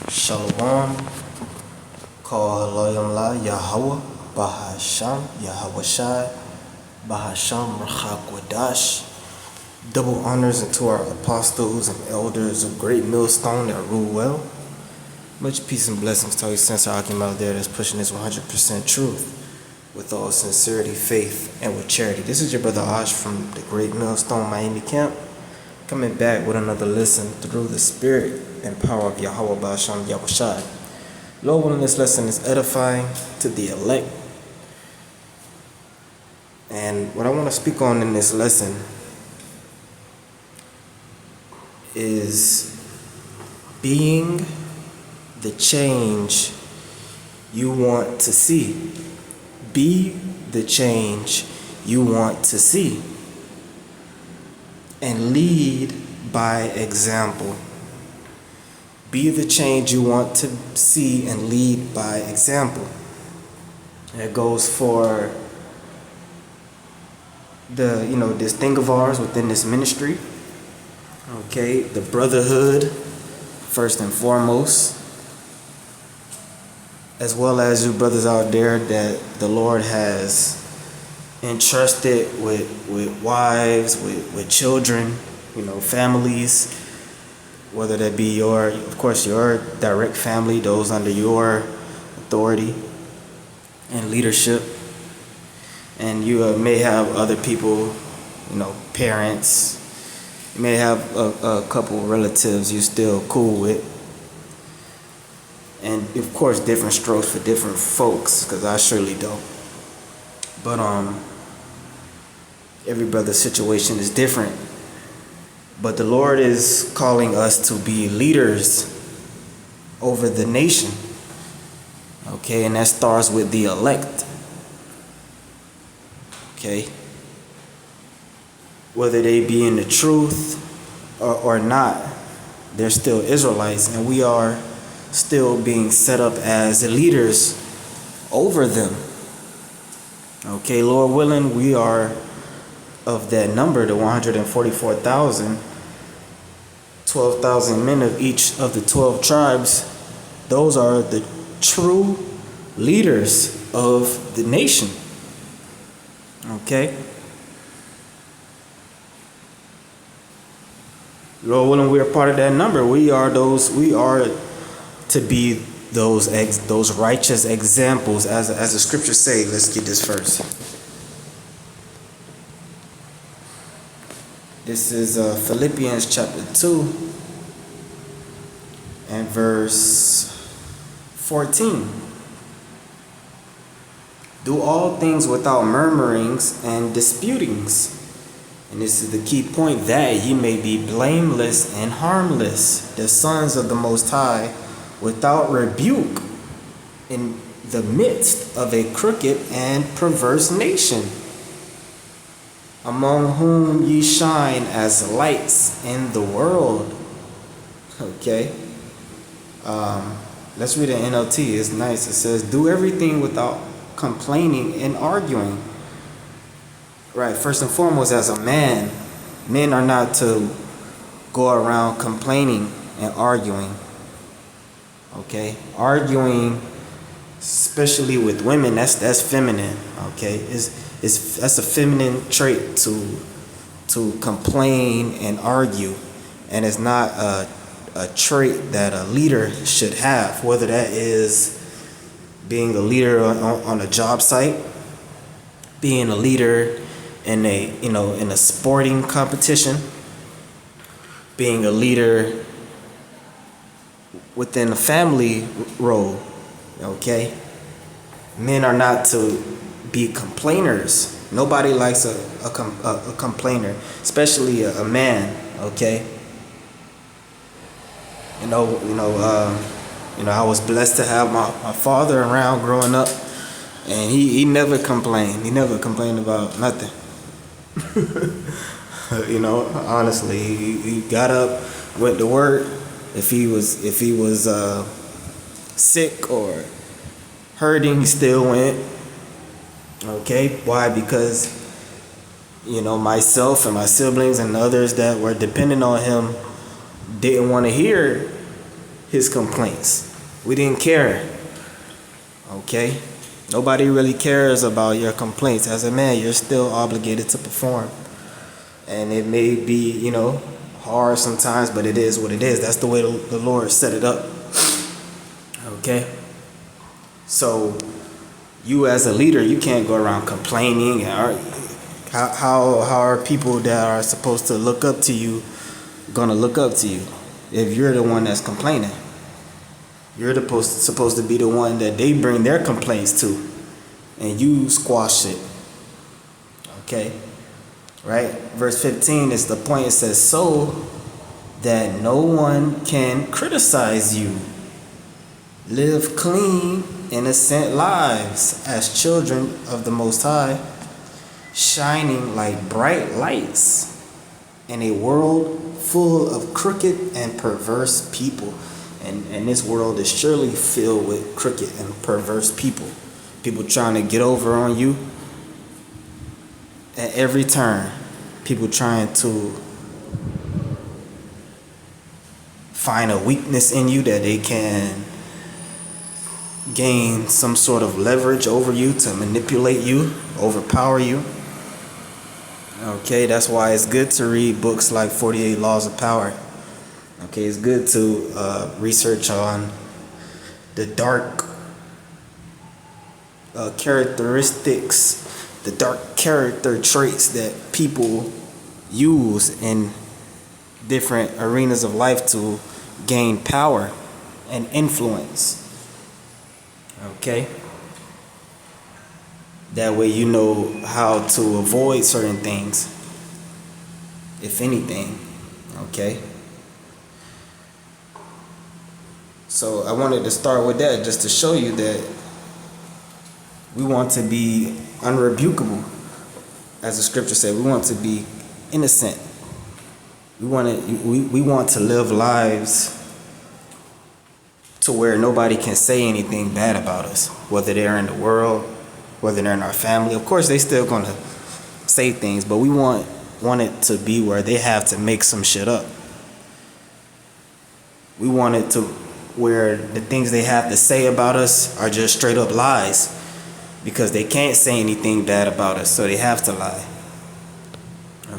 Shalom, call Elohim La Yahweh, Bahasham, Yahweh Shai, Bahasham, Rachak Wadash. Double honors unto our apostles and elders of great millstone that rule well. Much peace and blessings to all you sensor Akim out there that's pushing this 100% truth with all sincerity, faith, and with charity. This is your brother Ash from the Great Millstone Miami Camp, coming back with another listen through the spirit and power of Yahweh Basham Yahushai. Lord willing, this lesson is edifying to the elect. And what I want to speak on in this lesson is being the change you want to see. Be the change you want to see. And lead by example. Be the change you want to see and lead by example. It goes for this thing of ours within this ministry. Okay, the brotherhood, first and foremost, as well as you brothers out there that the Lord has entrusted with wives, with children, families, whether that be your direct family, those under your authority and leadership. And you may have other people, parents. You may have a couple relatives you still cool with. And of course, different strokes for different folks, because I surely don't. But every brother's situation is different. But the Lord is calling us to be leaders over the nation. Okay, and that starts with the elect. Okay. Whether they be in the truth or not, they're still Israelites, and we are still being set up as leaders over them. Okay, Lord willing, we are of that number, the 144,000, 12,000 men of each of the 12 tribes. Those are the true leaders of the nation. Okay? Lord willing, we are part of that number. We are to be those righteous examples, as the scriptures say. Let's get this first. This is Philippians chapter 2 and verse 14. Do all things without murmurings and disputings. And this is the key point, that ye may be blameless and harmless, the sons of the Most High, without rebuke, in the midst of a crooked and perverse nation, among whom ye shine as lights in the world. Okay. Let's read the NLT. It's nice. It says, do everything without complaining and arguing. Right. First and foremost, as a man, men are not to go around complaining and arguing. Okay. Arguing, especially with women, that's feminine. Okay. That's a feminine trait to complain and argue, and it's not a trait that a leader should have. Whether that is being a leader on a job site, being a leader in a sporting competition, being a leader within a family role. Okay, men are not to be complainers. Nobody likes a complainer, especially a man. Okay. I was blessed to have my father around growing up, and he never complained. He never complained about nothing. Honestly, he got up, went to work. If he was sick or hurting, he still went. Okay, why? Because myself and my siblings and others that were dependent on him didn't want to hear his complaints. We didn't care. Okay? Nobody really cares about your complaints. As a man, you're still obligated to perform. And it may be, hard sometimes, but it is what it is. That's the way the Lord set it up. Okay? So, you as a leader, you can't go around complaining. How are people that are supposed to look up to you going to look up to you if you're the one that's complaining? You're supposed to be the one that they bring their complaints to, and you squash it. Okay? Right? Verse 15 is the point. It says, so that no one can criticize you. Live clean, innocent lives as children of the Most High, shining like bright lights in a world full of crooked and perverse people. And this world is surely filled with crooked and perverse people. People trying to get over on you at every turn. People trying to find a weakness in you that they can gain some sort of leverage over you, to manipulate you, overpower you. Okay, that's why it's good to read books like 48 Laws of Power. Okay, it's good to research on the dark characteristics, the dark character traits that people use in different arenas of life to gain power and influence. Okay? That way you know how to avoid certain things, if anything. Okay? So I wanted to start with that just to show you that we want to be unrebukable. As the scripture said, we want to be innocent. We want to live lives to where nobody can say anything bad about us, whether they're in the world, whether they're in our family. Of course, they still gonna say things, but we want it to be where they have to make some shit up. We want it to where the things they have to say about us are just straight up lies, because they can't say anything bad about us, so they have to lie.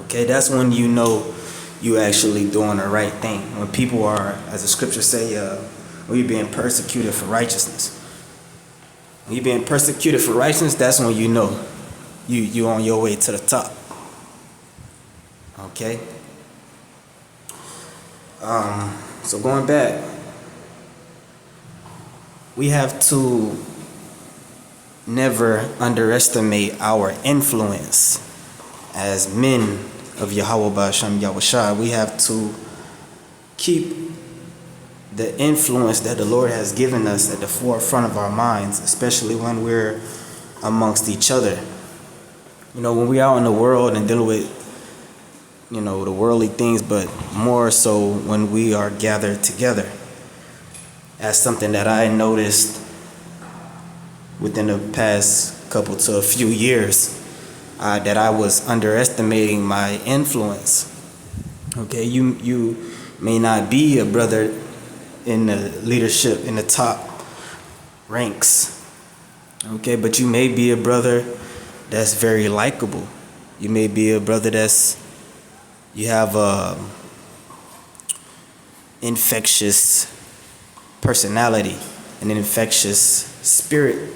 Okay, that's when you know you actually doing the right thing. When people are, as the scriptures say, when you're being persecuted for righteousness. When you're being persecuted for righteousness, that's when you know you on your way to the top. Okay? So going back, we have to never underestimate our influence as men of Yahweh Ba'Shem Yahushua. We have to keep the influence that the Lord has given us at the forefront of our minds, especially when we're amongst each other. When we're out in the world and dealing with, the worldly things, but more so when we are gathered together. That's something that I noticed within the past couple to a few years, that I was underestimating my influence. Okay, you may not be a brother in the leadership, in the top ranks. Okay, but you may be a brother that's very likable. You may be a brother you have a infectious personality, an infectious spirit.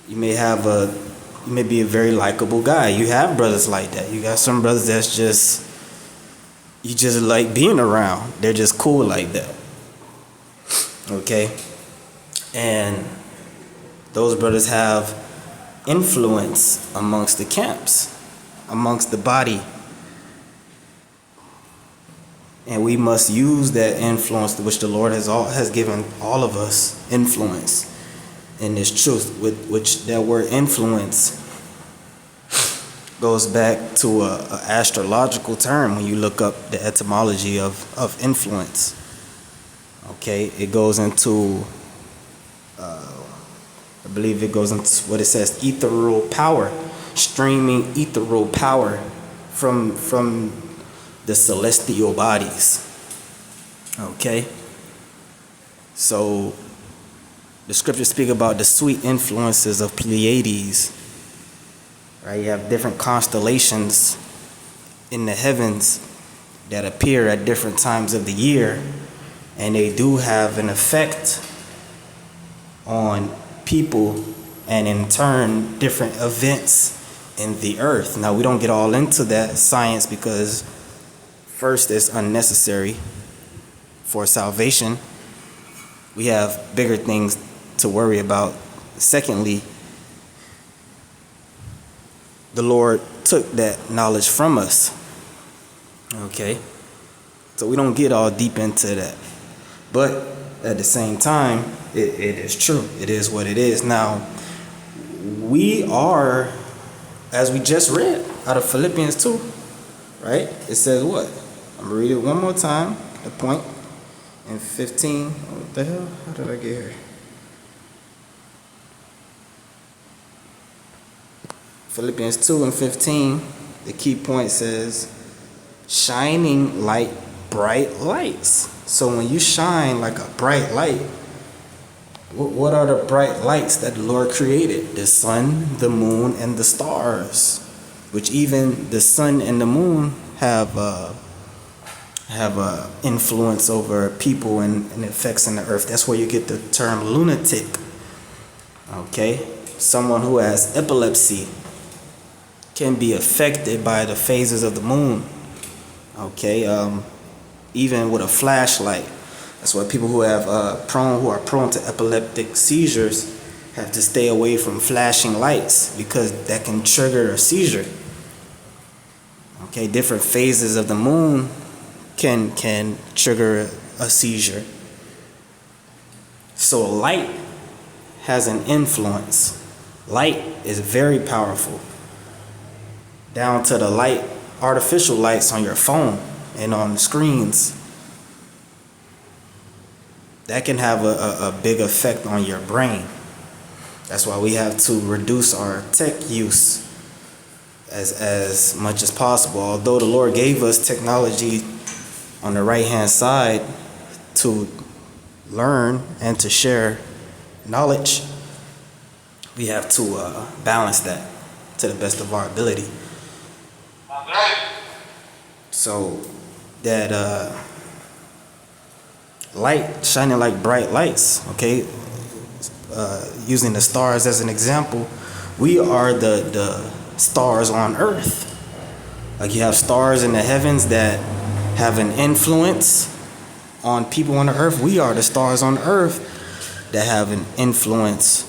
You may be a very likable guy. You have brothers like that. You got some brothers that's you just like being around. They're just cool like that. Okay? And those brothers have influence amongst the camps, amongst the body. And we must use that influence, which the Lord has given all of us influence in this truth, which that word influence goes back to a astrological term when you look up the etymology of influence. Okay, it goes into, I believe it goes into what it says, ethereal power, streaming ethereal power from the celestial bodies. Okay, So the scriptures speak about the sweet influences of Pleiades. Right? You have different constellations in the heavens that appear at different times of the year, and they do have an effect on people and in turn different events in the earth. Now we don't get all into that science because first it's unnecessary for salvation. We have bigger things to worry about. Secondly, the Lord took that knowledge from us. Okay? So we don't get all deep into that. But at the same time, it is true. It is what it is. Now, we are, as we just read out of Philippians 2, right? It says what? I'm going to read it one more time. The point in 15. What the hell? How did I get here? Philippians 2 and 15, the key point says, shining like bright lights. So when you shine like a bright light, what are the bright lights that the Lord created? The sun, the moon, and the stars, which even the sun and the moon have a influence over people and effects in the earth. That's where you get the term lunatic. Okay? Someone who has epilepsy can be affected by the phases of the moon. Okay, even with a flashlight. That's why people who are prone to epileptic seizures have to stay away from flashing lights, because that can trigger a seizure. Okay, different phases of the moon can trigger a seizure. So light has an influence. Light is very powerful. Down to the light, artificial lights on your phone and on the screens. That can have a big effect on your brain. That's why we have to reduce our tech use as much as possible. Although the Lord gave us technology on the right hand side to learn and to share knowledge, we have to balance that to the best of our ability. So that light shining like bright lights, okay, using the stars as an example, we are the stars on earth. Like you have stars in the heavens that have an influence on people on the earth. We are the stars on earth that have an influence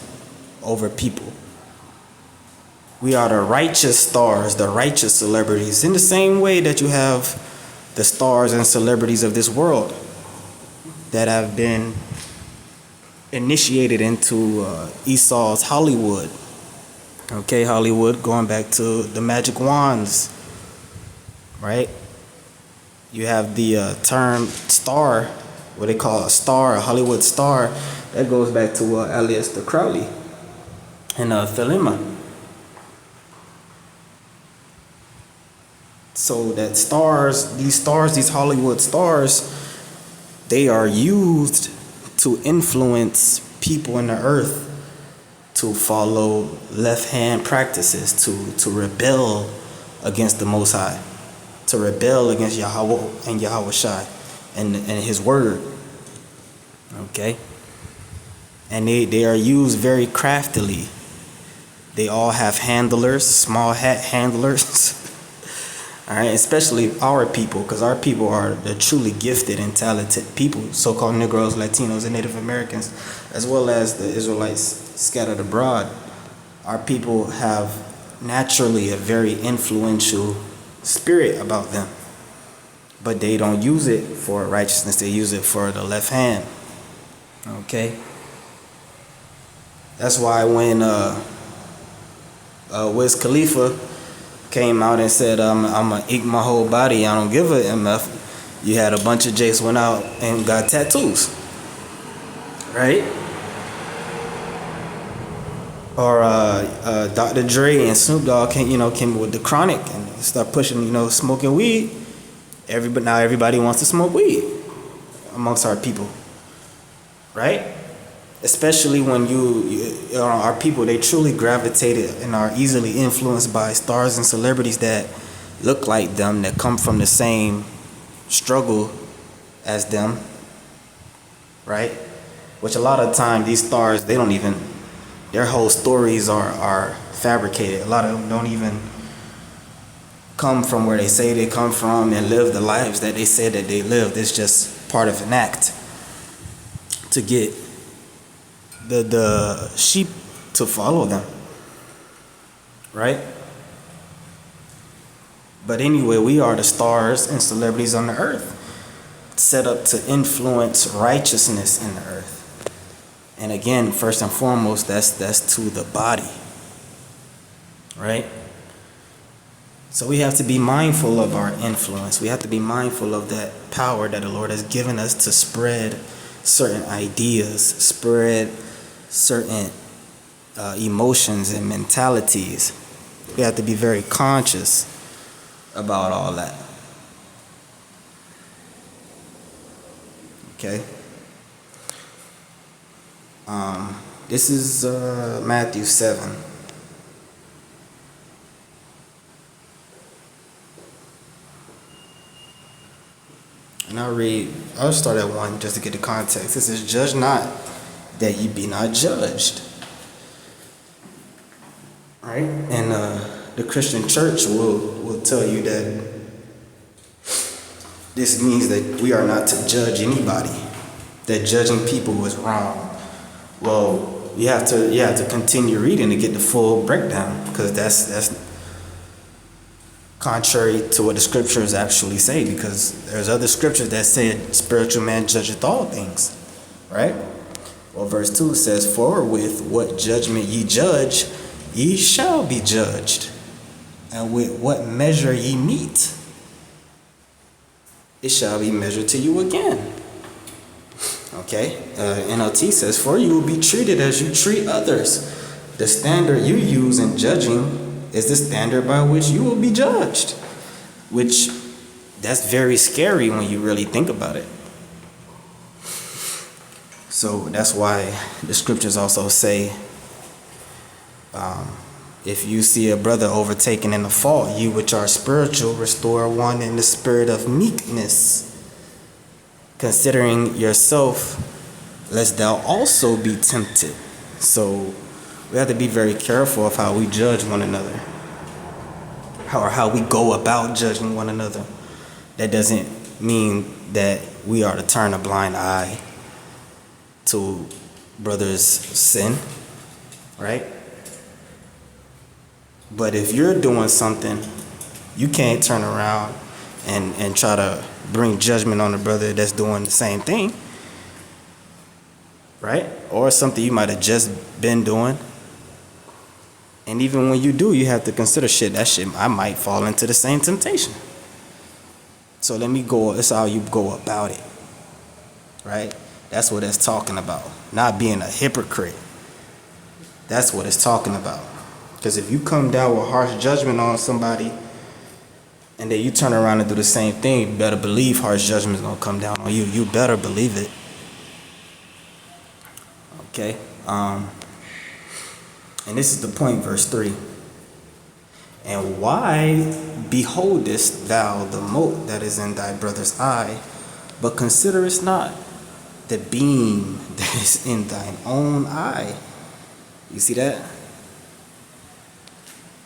over people. We are the righteous stars, the righteous celebrities, in the same way that you have the stars and celebrities of this world that have been initiated into Esau's Hollywood. Okay, Hollywood, going back to the magic wands, right? You have the term star, what they call a star, a Hollywood star. That goes back to Aleister Crowley and Thelema. So that these Hollywood stars, they are used to influence people in the earth to follow left-hand practices, to rebel against the Most High, to rebel against Yahweh and Yahweh Shai and His Word. Okay? And they are used very craftily. They all have handlers, small hat handlers. All right, especially our people, because our people are the truly gifted and talented people, so-called Negroes, Latinos, and Native Americans, as well as the Israelites scattered abroad. Our people have naturally a very influential spirit about them, but they don't use it for righteousness. They use it for the left hand. Okay? That's why when Wiz Khalifa came out and said, I'm gonna eat my whole body, I don't give a MF, you had a bunch of Jakes went out and got tattoos, right? Or Dr. Dre and Snoop Dogg came with the Chronic and start pushing, smoking weed. Everybody wants to smoke weed amongst our people, right? Especially when you are people, they truly gravitated and are easily influenced by stars and celebrities that look like them, that come from the same struggle as them, right? Which a lot of time these stars, they don't even, their whole stories are fabricated. A lot of them don't even come from where they say they come from and live the lives that they said that they lived. It's just part of an act to get the sheep to follow them, right? But anyway, we are the stars and celebrities on the earth, set up to influence righteousness in the earth. And again, first and foremost, that's to the body, right? So we have to be mindful of our influence. We have to be mindful of that power that the Lord has given us to spread certain ideas, spread certain emotions and mentalities. We have to be very conscious about all that. Okay? This is Matthew 7. And I'll start at 1 just to get the context. It says, "Judge not, that ye be not judged." Right? And the Christian church will tell you that this means that we are not to judge anybody, that judging people is wrong. Well, you have to continue reading to get the full breakdown, because that's contrary to what the scriptures actually say, because there's other scriptures that say spiritual man judgeth all things, right? Well, verse 2 says, "For with what judgment ye judge, ye shall be judged, and with what measure ye mete, it shall be measured to you again." Okay, NLT says, "For you will be treated as you treat others. The standard you use in judging is the standard by which you will be judged." Which, that's very scary when you really think about it. So that's why the scriptures also say, if you see a brother overtaken in a fault, you which are spiritual, restore one in the spirit of meekness, considering yourself, lest thou also be tempted. So we have to be very careful of how we judge one another, or how we go about judging one another. That doesn't mean that we are to turn a blind eye to brother's sin, right? But if you're doing something, you can't turn around and try to bring judgment on the brother that's doing the same thing, right? Or something you might have just been doing. And even when you do, you have to consider, I might fall into the same temptation. So that's how you go about it, right? That's what it's talking about. Not being a hypocrite. That's what it's talking about. Because if you come down with harsh judgment on somebody, and then you turn around and do the same thing, you better believe harsh judgment is going to come down on you. You better believe it. Okay? And this is the point, verse 3. "And why beholdest thou the mote that is in thy brother's eye, but considerest not the beam that is in thine own eye?" You see that?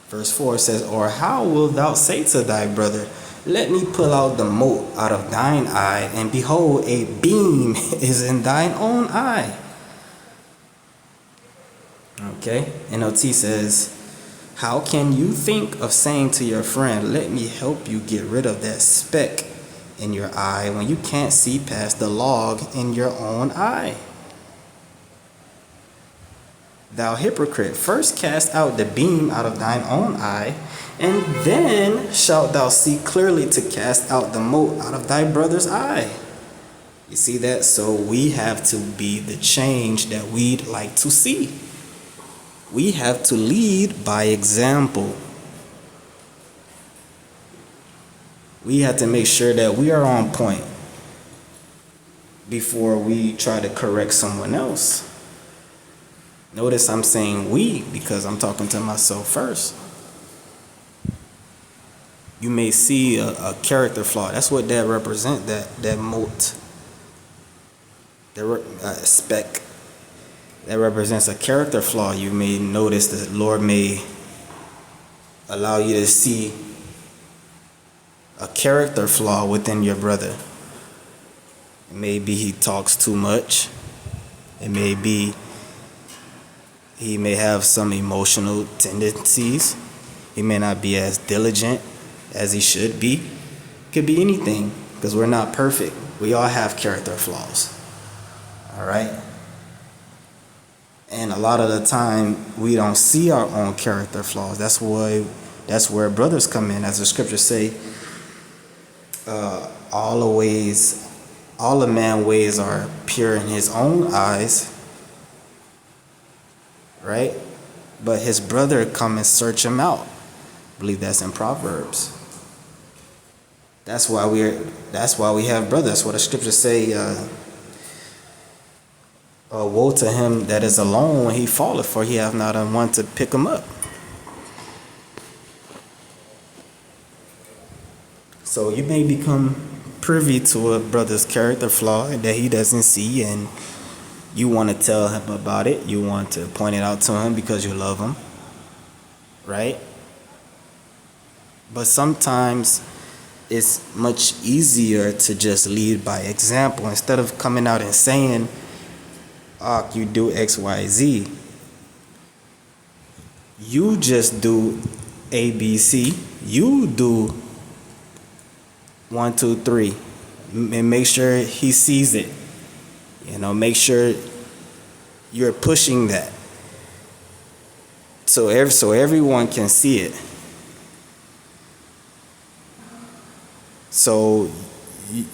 Verse 4 says, "Or how wilt thou say to thy brother, let me pull out the mote out of thine eye, and behold, a beam is in thine own eye?" Okay, NLT says, "How can you think of saying to your friend, let me help you get rid of that speck in your eye, when you can't see past the log in your own eye? Thou hypocrite, first cast out the beam out of thine own eye, and then shalt thou see clearly to cast out the mote out of thy brother's eye." You see that? So we have to be the change that we'd like to see. We have to lead by example. We have to make sure that we are on point. before we try to correct someone else. Notice I'm saying we because I'm talking to myself first. You may see a character flaw. That's what that represent, that mote, that speck. That represents a character flaw. You may notice that the Lord may allow you to see a character flaw within your brother. Maybe he talks too much. It may be he may have some emotional tendencies. He may not be as diligent as he should be. It could be anything because we're not perfect. We all have character flaws. All right? And a lot of the time we don't see our own character flaws. That's where brothers come in. As the scriptures say, all a man's ways are pure in his own eyes, right? But his brother come and search him out. I believe that's in Proverbs. That's why we have brothers. That's what the scriptures say. Woe to him that is alone when he falleth, for he hath not one to pick him up. So you may become privy to a brother's character flaw that he doesn't see, and you want to tell him about it. You want to point it out to him because you love him, right? But sometimes it's much easier to just lead by example instead of coming out and saying, you do X, Y, Z. You just do A, B, C. You do 1, 2, 3, and make sure he sees it. Make sure you're pushing that, so everyone can see it. So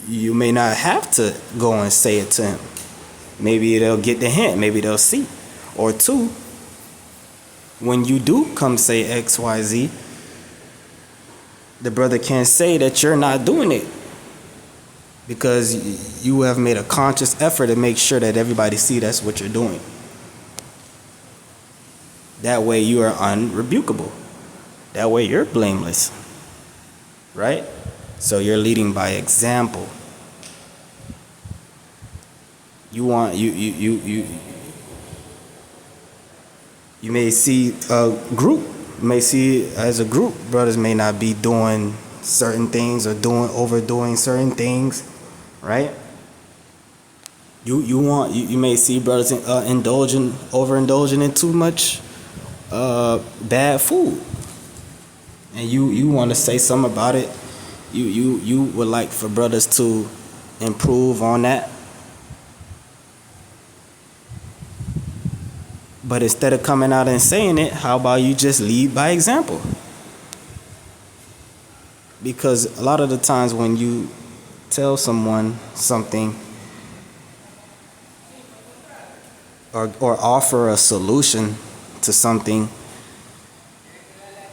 you may not have to go and say it to him. Maybe they'll get the hint. Maybe they'll see. Or 2, when you do come say X, Y, Z, the brother can't say that you're not doing it because you have made a conscious effort to make sure that everybody see that's what you're doing. That way you are unrebukable. That way you're blameless. Right? So you're leading by example. You may see a group. You may see as a group, brothers may not be doing certain things or overdoing certain things, right? You may see brothers overindulging in too much bad food, and you want to say something about it. You would like for brothers to improve on that. But instead of coming out and saying it, how about you just lead by example? Because a lot of the times when you tell someone something or offer a solution to something,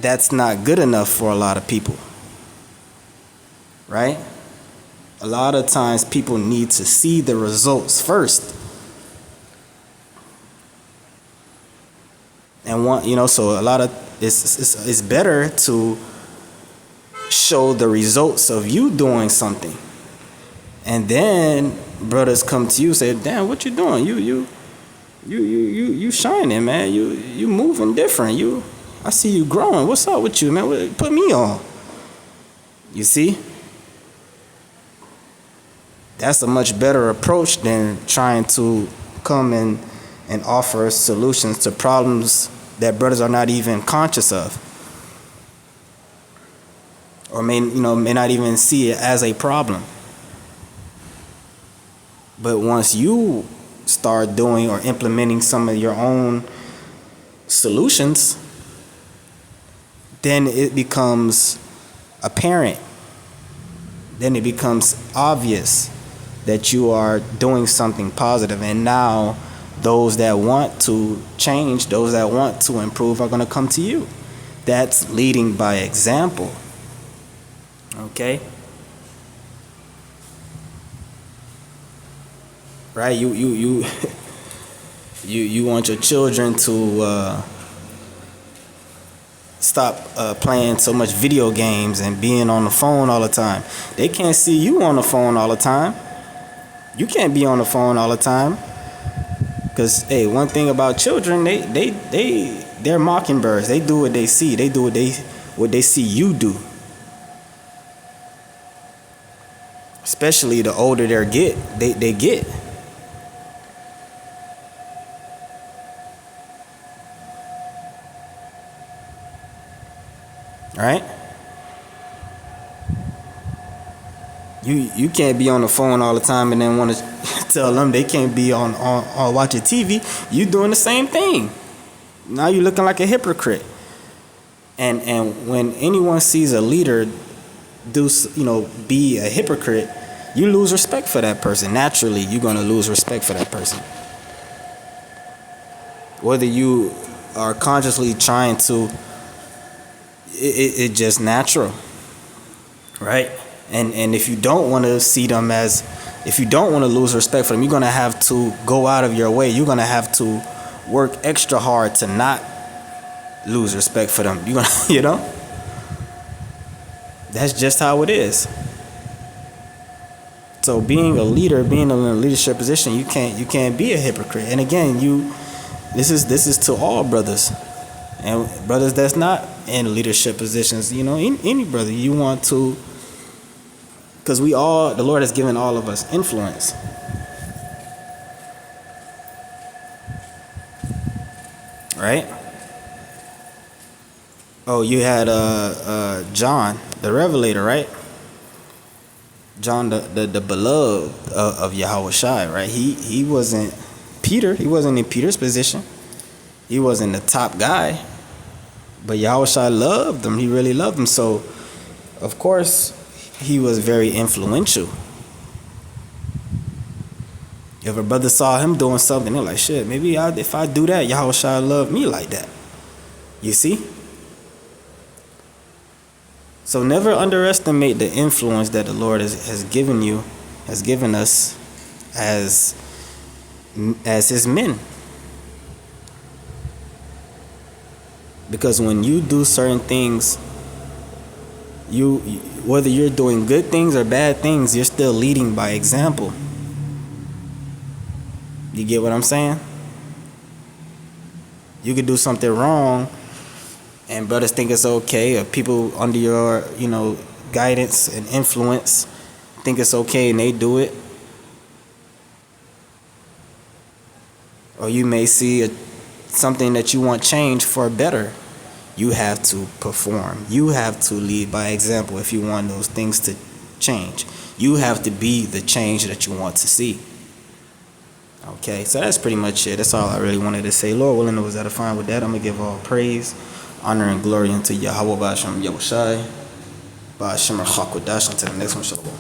that's not good enough for a lot of people. Right? A lot of times people need to see the results first. And so a lot of it's better to show the results of you doing something, and then brothers come to you and say, "Damn, what you doing? You shining, man. You moving different. I see you growing. What's up with you, man? Put me on." You see, that's a much better approach than trying to come and offer solutions to problems that brothers are not even conscious of, or may not even see it as a problem. But once you start doing or implementing some of your own solutions, then it becomes apparent. Then it becomes obvious that you are doing something positive, and now those that want to change, those that want to improve are going to come to you. That's leading by example. Okay? right? You want your children to stop playing so much video games and being on the phone all the time. They can't see you on the phone all the time. You can't be on the phone all the time. Cause hey, one thing about children, they're mockingbirds. They do what they see. They do what they see you do. Especially the older they get. Right? You can't be on the phone all the time and then want to tell them they can't be on watching TV. You doing the same thing. Now you're looking like a hypocrite. And when anyone sees a leader be a hypocrite, you lose respect for that person. Naturally, you're gonna lose respect for that person. Whether you are consciously trying to, it's just natural, right? And if you don't want to see them if you don't want to lose respect for them, you're gonna have to go out of your way. You're gonna have to work extra hard to not lose respect for them. You're gonna, that's just how it is. So being a leader, being in a leadership position, you can't be a hypocrite. And again, this is to all brothers and brothers that's not in leadership positions. Any brother you want to, because the Lord has given all of us influence. Right? Oh, you had John, the Revelator, right? John, the beloved of Yahweh Shai, right? He wasn't Peter. He wasn't in Peter's position. He wasn't the top guy. But Yahweh Shai loved him. He really loved him. So, of course, he was very influential. If a brother saw him doing something, they're like, shit, maybe if I do that, Yahweh Shai love me like that. You see? So never underestimate the influence that the Lord has given us as his men. Because when you do certain things, whether you're doing good things or bad things, you're still leading by example. You get what I'm saying? You could do something wrong and brothers think it's okay, or people under your, guidance and influence think it's okay and they do it. Or you may see something that you want changed for better. You have to perform. You have to lead by example if you want those things to change. You have to be the change that you want to see. Okay, so that's pretty much it. That's all I really wanted to say. Lord willing, it was edifying. With that, I'm going to give all praise, honor, and glory unto Yahweh Ba'ashem Yahushai. Ba'ashem Rachakwadash. Until the next one, shalom.